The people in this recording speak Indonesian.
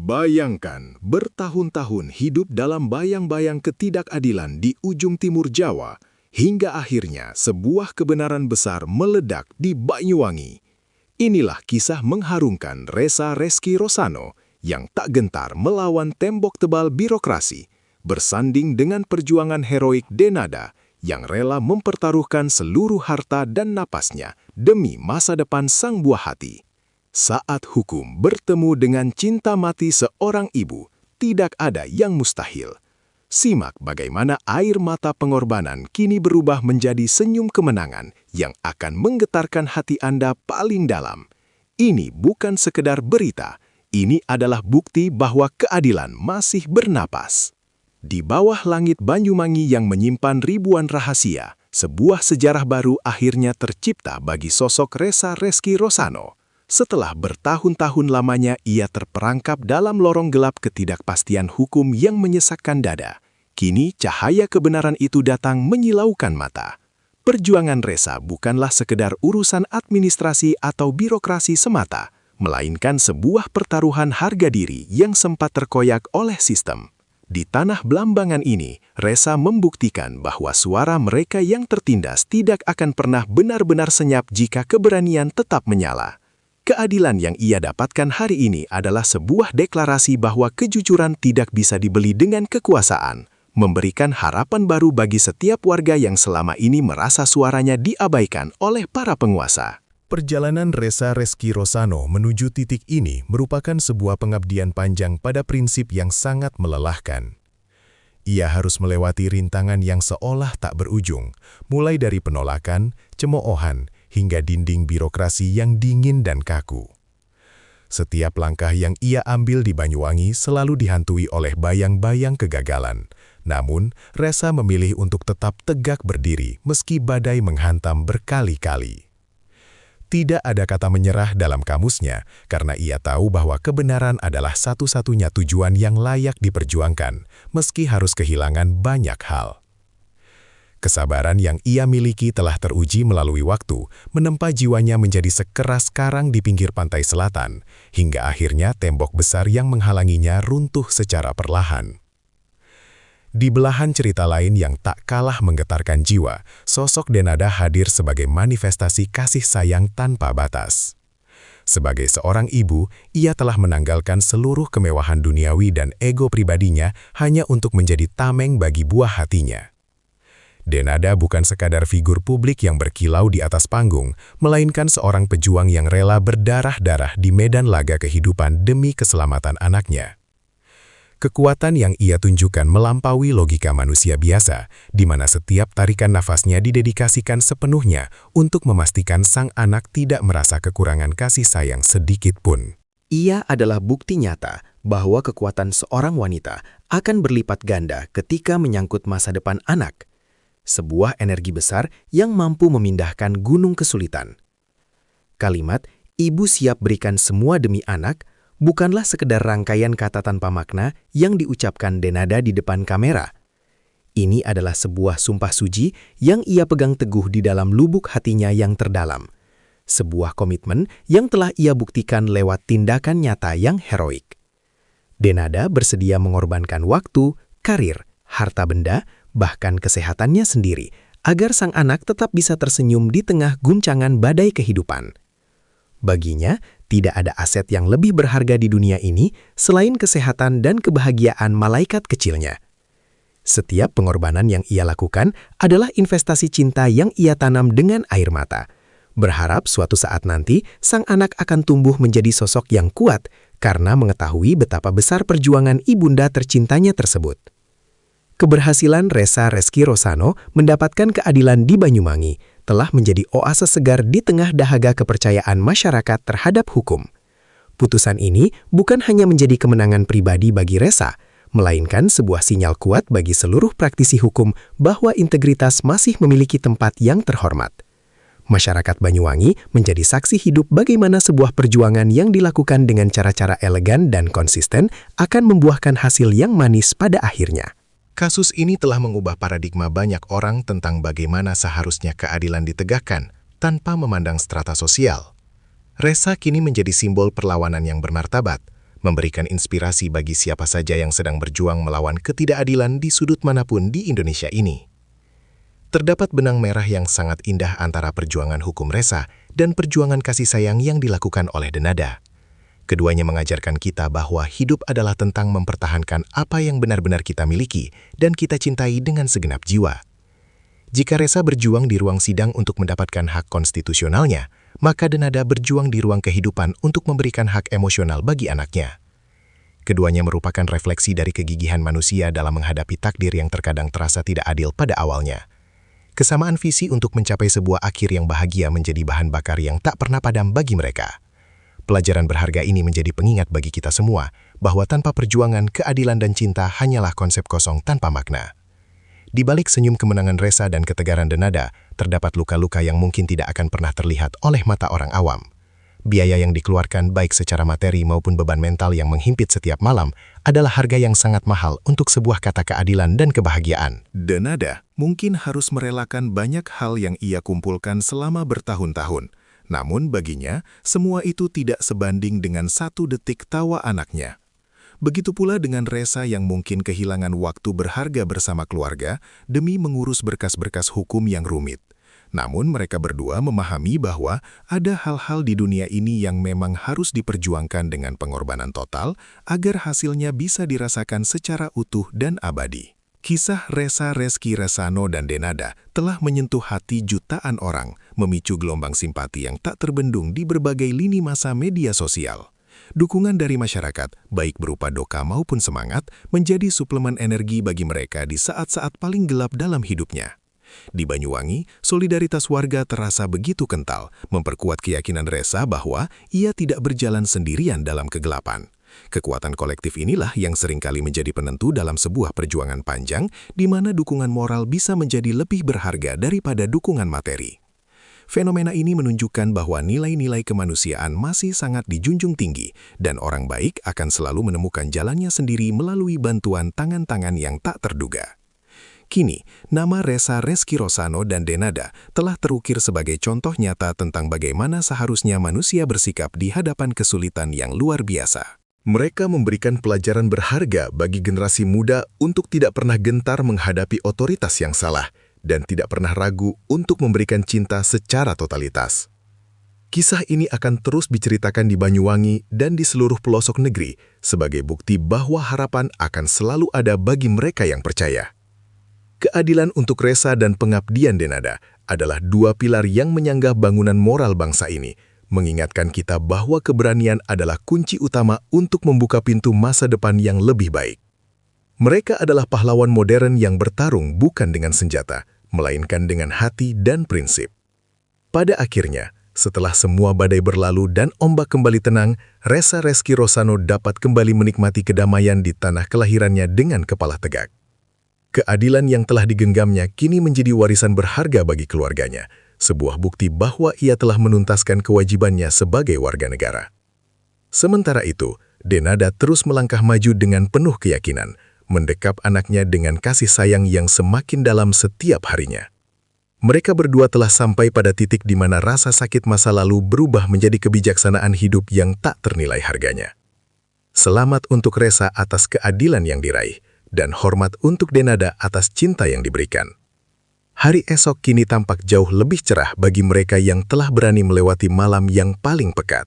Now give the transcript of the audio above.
Bayangkan bertahun-tahun hidup dalam bayang-bayang ketidakadilan di ujung timur Jawa, hingga akhirnya sebuah kebenaran besar meledak di Banyuwangi. Inilah kisah mengharumkan Ressa Reski Rosano yang tak gentar melawan tembok tebal birokrasi, bersanding dengan perjuangan heroik Denada yang rela mempertaruhkan seluruh harta dan napasnya demi masa depan sang buah hati. Saat hukum bertemu dengan cinta mati seorang ibu, tidak ada yang mustahil. Simak bagaimana air mata pengorbanan kini berubah menjadi senyum kemenangan yang akan menggetarkan hati Anda paling dalam. Ini bukan sekedar berita, ini adalah bukti bahwa keadilan masih bernapas. Di bawah langit Banyuwangi yang menyimpan ribuan rahasia, sebuah sejarah baru akhirnya tercipta bagi sosok Ressa Reski Rosano. Setelah bertahun-tahun lamanya ia terperangkap dalam lorong gelap ketidakpastian hukum yang menyesakkan dada, kini cahaya kebenaran itu datang menyilaukan mata. Perjuangan Ressa bukanlah sekedar urusan administrasi atau birokrasi semata, melainkan sebuah pertaruhan harga diri yang sempat terkoyak oleh sistem. Di tanah Blambangan ini, Ressa membuktikan bahwa suara mereka yang tertindas tidak akan pernah benar-benar senyap jika keberanian tetap menyala. Keadilan yang ia dapatkan hari ini adalah sebuah deklarasi bahwa kejujuran tidak bisa dibeli dengan kekuasaan, memberikan harapan baru bagi setiap warga yang selama ini merasa suaranya diabaikan oleh para penguasa. Perjalanan Ressa Reski Rosano menuju titik ini merupakan sebuah pengabdian panjang pada prinsip yang sangat melelahkan. Ia harus melewati rintangan yang seolah tak berujung, mulai dari penolakan, cemoohan, hingga dinding birokrasi yang dingin dan kaku. Setiap langkah yang ia ambil di Banyuwangi selalu dihantui oleh bayang-bayang kegagalan. Namun, Ressa memilih untuk tetap tegak berdiri meski badai menghantam berkali-kali. Tidak ada kata menyerah dalam kamusnya, karena ia tahu bahwa kebenaran adalah satu-satunya tujuan yang layak diperjuangkan, meski harus kehilangan banyak hal. Kesabaran yang ia miliki telah teruji melalui waktu, menempa jiwanya menjadi sekeras karang di pinggir pantai selatan, hingga akhirnya tembok besar yang menghalanginya runtuh secara perlahan. Di belahan cerita lain yang tak kalah menggetarkan jiwa, sosok Denada hadir sebagai manifestasi kasih sayang tanpa batas. Sebagai seorang ibu, ia telah menanggalkan seluruh kemewahan duniawi dan ego pribadinya hanya untuk menjadi tameng bagi buah hatinya. Denada bukan sekadar figur publik yang berkilau di atas panggung, melainkan seorang pejuang yang rela berdarah-darah di medan laga kehidupan demi keselamatan anaknya. Kekuatan yang ia tunjukkan melampaui logika manusia biasa, di mana setiap tarikan nafasnya didedikasikan sepenuhnya untuk memastikan sang anak tidak merasa kekurangan kasih sayang sedikit pun. Ia adalah bukti nyata bahwa kekuatan seorang wanita akan berlipat ganda ketika menyangkut masa depan anak. Sebuah energi besar yang mampu memindahkan gunung kesulitan. Kalimat, "Ibu siap berikan semua demi anak," bukanlah sekedar rangkaian kata tanpa makna yang diucapkan Denada di depan kamera. Ini adalah sebuah sumpah suci yang ia pegang teguh di dalam lubuk hatinya yang terdalam. Sebuah komitmen yang telah ia buktikan lewat tindakan nyata yang heroik. Denada bersedia mengorbankan waktu, karir, harta benda, bahkan kesehatannya sendiri, agar sang anak tetap bisa tersenyum di tengah guncangan badai kehidupan. Baginya, tidak ada aset yang lebih berharga di dunia ini selain kesehatan dan kebahagiaan malaikat kecilnya. Setiap pengorbanan yang ia lakukan adalah investasi cinta yang ia tanam dengan air mata. Berharap suatu saat nanti, sang anak akan tumbuh menjadi sosok yang kuat karena mengetahui betapa besar perjuangan ibunda tercintanya tersebut. Keberhasilan Ressa Reski Rosano mendapatkan keadilan di Banyuwangi telah menjadi oase segar di tengah dahaga kepercayaan masyarakat terhadap hukum. Putusan ini bukan hanya menjadi kemenangan pribadi bagi Ressa, melainkan sebuah sinyal kuat bagi seluruh praktisi hukum bahwa integritas masih memiliki tempat yang terhormat. Masyarakat Banyuwangi menjadi saksi hidup bagaimana sebuah perjuangan yang dilakukan dengan cara-cara elegan dan konsisten akan membuahkan hasil yang manis pada akhirnya. Kasus ini telah mengubah paradigma banyak orang tentang bagaimana seharusnya keadilan ditegakkan tanpa memandang strata sosial. Ressa kini menjadi simbol perlawanan yang bermartabat, memberikan inspirasi bagi siapa saja yang sedang berjuang melawan ketidakadilan di sudut manapun di Indonesia ini. Terdapat benang merah yang sangat indah antara perjuangan hukum Resa dan perjuangan kasih sayang yang dilakukan oleh Denada. Keduanya mengajarkan kita bahwa hidup adalah tentang mempertahankan apa yang benar-benar kita miliki dan kita cintai dengan segenap jiwa. Jika Resa berjuang di ruang sidang untuk mendapatkan hak konstitusionalnya, maka Denada berjuang di ruang kehidupan untuk memberikan hak emosional bagi anaknya. Keduanya merupakan refleksi dari kegigihan manusia dalam menghadapi takdir yang terkadang terasa tidak adil pada awalnya. Kesamaan visi untuk mencapai sebuah akhir yang bahagia menjadi bahan bakar yang tak pernah padam bagi mereka. Pelajaran berharga ini menjadi pengingat bagi kita semua bahwa tanpa perjuangan, keadilan dan cinta hanyalah konsep kosong tanpa makna. Di balik senyum kemenangan Resa dan ketegaran Denada, terdapat luka-luka yang mungkin tidak akan pernah terlihat oleh mata orang awam. Biaya yang dikeluarkan baik secara materi maupun beban mental yang menghimpit setiap malam adalah harga yang sangat mahal untuk sebuah kata keadilan dan kebahagiaan. Denada mungkin harus merelakan banyak hal yang ia kumpulkan selama bertahun-tahun. Namun baginya, semua itu tidak sebanding dengan 1 detik tawa anaknya. Begitu pula dengan Resa yang mungkin kehilangan waktu berharga bersama keluarga demi mengurus berkas-berkas hukum yang rumit. Namun mereka berdua memahami bahwa ada hal-hal di dunia ini yang memang harus diperjuangkan dengan pengorbanan total agar hasilnya bisa dirasakan secara utuh dan abadi. Kisah Resa Reski Resano dan Denada telah menyentuh hati jutaan orang, memicu gelombang simpati yang tak terbendung di berbagai lini masa media sosial. Dukungan dari masyarakat, baik berupa doa maupun semangat, menjadi suplemen energi bagi mereka di saat-saat paling gelap dalam hidupnya. Di Banyuwangi, solidaritas warga terasa begitu kental, memperkuat keyakinan Resa bahwa ia tidak berjalan sendirian dalam kegelapan. Kekuatan kolektif inilah yang seringkali menjadi penentu dalam sebuah perjuangan panjang, di mana dukungan moral bisa menjadi lebih berharga daripada dukungan materi. Fenomena ini menunjukkan bahwa nilai-nilai kemanusiaan masih sangat dijunjung tinggi, dan orang baik akan selalu menemukan jalannya sendiri melalui bantuan tangan-tangan yang tak terduga. Kini, nama Resa Reski Rosano dan Denada telah terukir sebagai contoh nyata tentang bagaimana seharusnya manusia bersikap di hadapan kesulitan yang luar biasa. Mereka memberikan pelajaran berharga bagi generasi muda untuk tidak pernah gentar menghadapi otoritas yang salah dan tidak pernah ragu untuk memberikan cinta secara totalitas. Kisah ini akan terus diceritakan di Banyuwangi dan di seluruh pelosok negeri sebagai bukti bahwa harapan akan selalu ada bagi mereka yang percaya. Keadilan untuk Resa dan pengabdian Denada adalah 2 pilar yang menyanggah bangunan moral bangsa ini, mengingatkan kita bahwa keberanian adalah kunci utama untuk membuka pintu masa depan yang lebih baik. Mereka adalah pahlawan modern yang bertarung bukan dengan senjata, melainkan dengan hati dan prinsip. Pada akhirnya, setelah semua badai berlalu dan ombak kembali tenang, Resa Reski Rosano dapat kembali menikmati kedamaian di tanah kelahirannya dengan kepala tegak. Keadilan yang telah digenggamnya kini menjadi warisan berharga bagi keluarganya, sebuah bukti bahwa ia telah menuntaskan kewajibannya sebagai warga negara. Sementara itu, Denada terus melangkah maju dengan penuh keyakinan, mendekap anaknya dengan kasih sayang yang semakin dalam setiap harinya. Mereka berdua telah sampai pada titik di mana rasa sakit masa lalu berubah menjadi kebijaksanaan hidup yang tak ternilai harganya. Selamat untuk Resa atas keadilan yang diraih, dan hormat untuk Denada atas cinta yang diberikan. Hari esok kini tampak jauh lebih cerah bagi mereka yang telah berani melewati malam yang paling pekat.